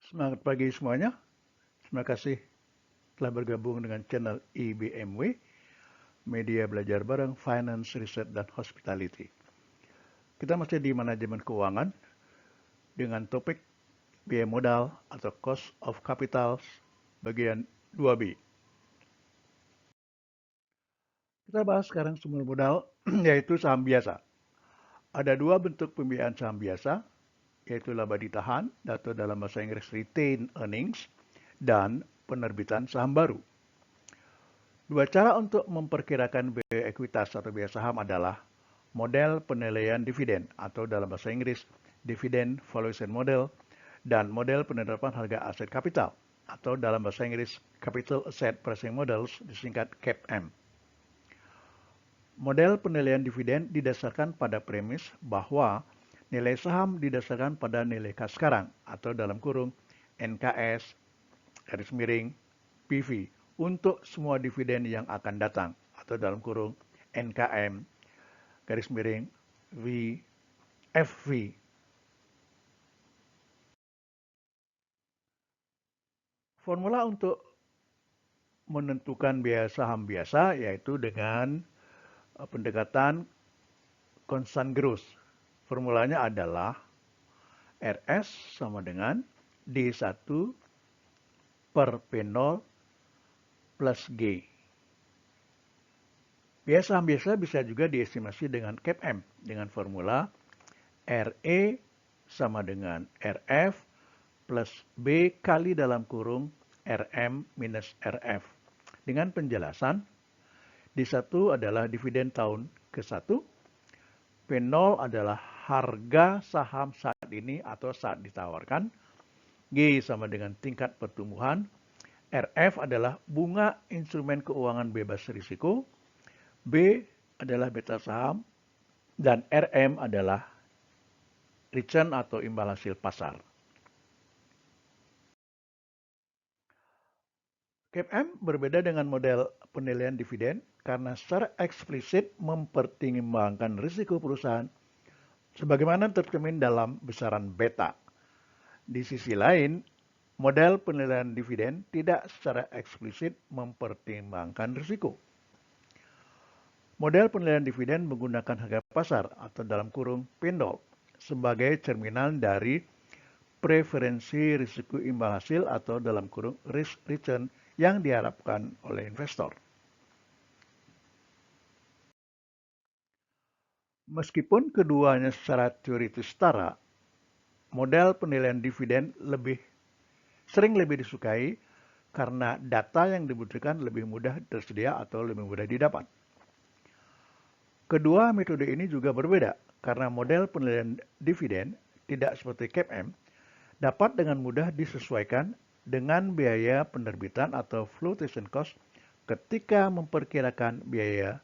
Semangat pagi semuanya. Terima kasih telah bergabung dengan channel IBMW, Media Belajar Bareng Finance, Research, dan Hospitality. Kita masih di manajemen keuangan dengan topik biaya modal atau cost of capital bagian 2B. Kita bahas sekarang sumber modal, yaitu saham biasa. Ada dua bentuk pembiayaan saham biasa, yaitu laba ditahan atau dalam bahasa Inggris retained earnings, dan penerbitan saham baru. Dua cara untuk memperkirakan biaya ekuitas atau biaya saham adalah model penilaian dividen atau dalam bahasa Inggris dividend valuation model dan model penerapan harga aset kapital atau dalam bahasa Inggris capital asset pricing models disingkat CAPM. Model penilaian dividen didasarkan pada premis bahwa nilai saham didasarkan pada nilai kas sekarang atau dalam kurung NKS garis miring PV untuk semua dividen yang akan datang atau dalam kurung NKM garis miring VFV. Formula untuk menentukan biaya saham biasa yaitu dengan pendekatan constant growth. Formulanya adalah RS sama dengan D1 per P0 plus G. Biaya saham biasa bisa juga diestimasi dengan CAPM dengan formula RE sama dengan RF plus B kali dalam kurung RM minus RF. Dengan penjelasan, D1 adalah dividen tahun ke-1, P0 adalah harga saham saat ini atau saat ditawarkan, G sama dengan tingkat pertumbuhan, RF adalah bunga instrumen keuangan bebas risiko, B adalah beta saham, dan RM adalah return atau imbal hasil pasar. CAPM berbeda dengan model penilaian dividen karena secara eksplisit mempertimbangkan risiko perusahaan sebagaimana tercermin dalam besaran beta. Di sisi lain, model penilaian dividen tidak secara eksplisit mempertimbangkan risiko. Model penilaian dividen menggunakan harga pasar atau dalam kurung P0 sebagai cerminan dari preferensi risiko imbal hasil atau dalam kurung risk return yang diharapkan oleh investor. Meskipun keduanya secara teoritis setara, model penilaian dividen sering lebih disukai karena data yang dibutuhkan lebih mudah tersedia atau lebih mudah didapat. Kedua metode ini juga berbeda karena model penilaian dividen tidak seperti CAPM dapat dengan mudah disesuaikan dengan biaya penerbitan atau flotation cost ketika memperkirakan biaya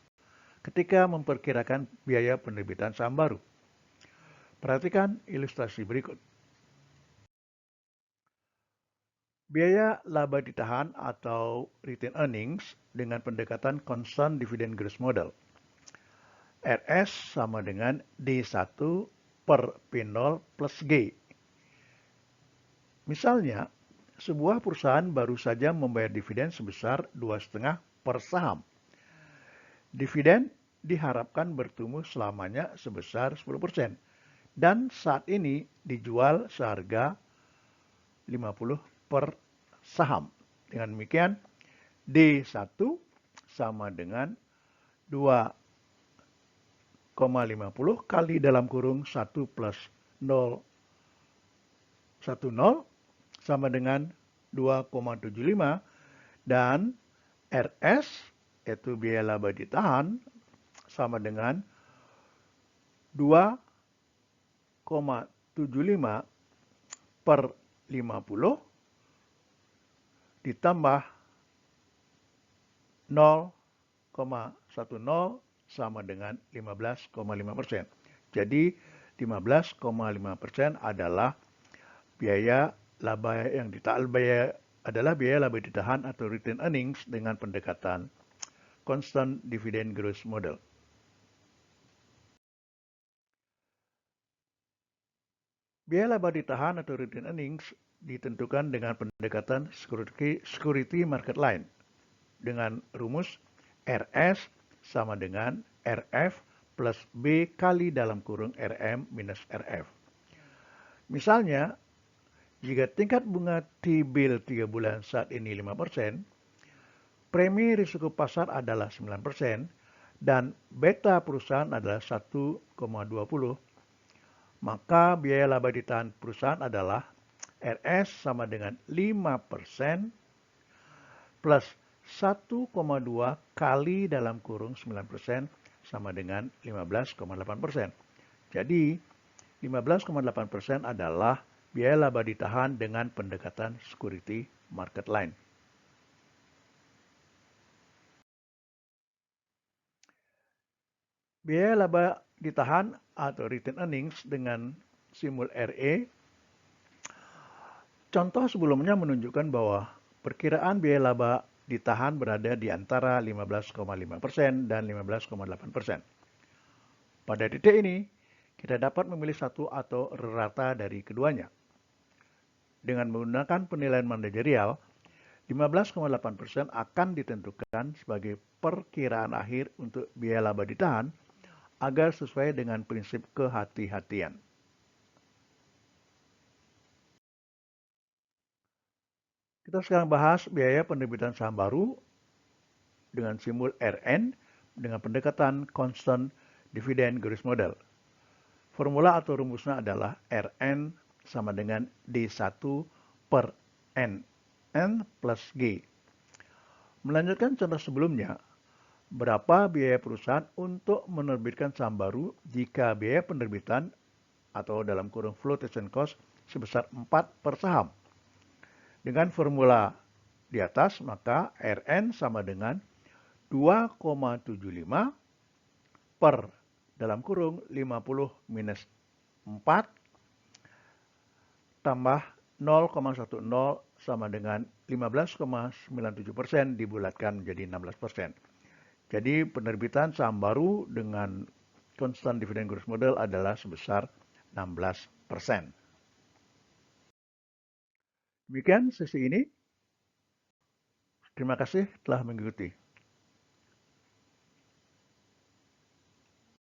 penerbitan saham baru. Perhatikan ilustrasi berikut. Biaya laba ditahan atau retained earnings dengan pendekatan constant dividend growth model. RS sama dengan D1 per P0 plus G. Misalnya, sebuah perusahaan baru saja membayar dividen sebesar 2,5 per saham. Dividen diharapkan bertumbuh selamanya sebesar 10% dan saat ini dijual seharga 50 per saham. Dengan demikian, D1 sama dengan 2,50 kali dalam kurung 1 plus 0, 10 sama dengan 2,75 dan RS yaitu biaya laba ditahan sama dengan 2,75 per 50 ditambah 0,10 sama dengan 15,5%. Jadi 15,5% adalah biaya laba ditahan atau retained earnings dengan pendekatan constant dividend growth model. Biaya laba ditahan atau retained earnings ditentukan dengan pendekatan security market line dengan rumus RS sama dengan RF plus B kali dalam kurung RM minus RF. Misalnya, jika tingkat bunga T-bill 3 bulan saat ini 5%, premi risiko pasar adalah 9%, dan beta perusahaan adalah 1,20, maka biaya laba ditahan perusahaan adalah RS sama dengan 5% plus 1,2 kali dalam kurung 9% sama dengan 15,8%. Jadi, 15,8% adalah biaya laba ditahan dengan pendekatan security market line. Biaya laba ditahan atau retained earnings dengan simbol RE. Contoh sebelumnya menunjukkan bahwa perkiraan biaya laba ditahan berada di antara 15,5% dan 15,8%. Pada titik ini, kita dapat memilih satu atau rata dari keduanya. Dengan menggunakan penilaian manajerial, 15,8% akan ditentukan sebagai perkiraan akhir untuk biaya laba ditahan agar sesuai dengan prinsip kehati-hatian. Kita sekarang bahas biaya penerbitan saham baru dengan simbol RN dengan pendekatan constant dividend growth model. Formula atau rumusnya adalah RN sama dengan D1 per N plus G. Melanjutkan contoh sebelumnya, berapa biaya perusahaan untuk menerbitkan saham baru jika biaya penerbitan atau dalam kurung flotation cost sebesar 4 per saham. Dengan formula di atas, maka RN sama dengan 2,75 per dalam kurung 50 minus 4 tambah 0,10 sama dengan 15,97% dibulatkan menjadi 16%. Jadi penerbitan saham baru dengan constant dividend growth model adalah sebesar 16%. Demikian sesi ini. Terima kasih telah mengikuti.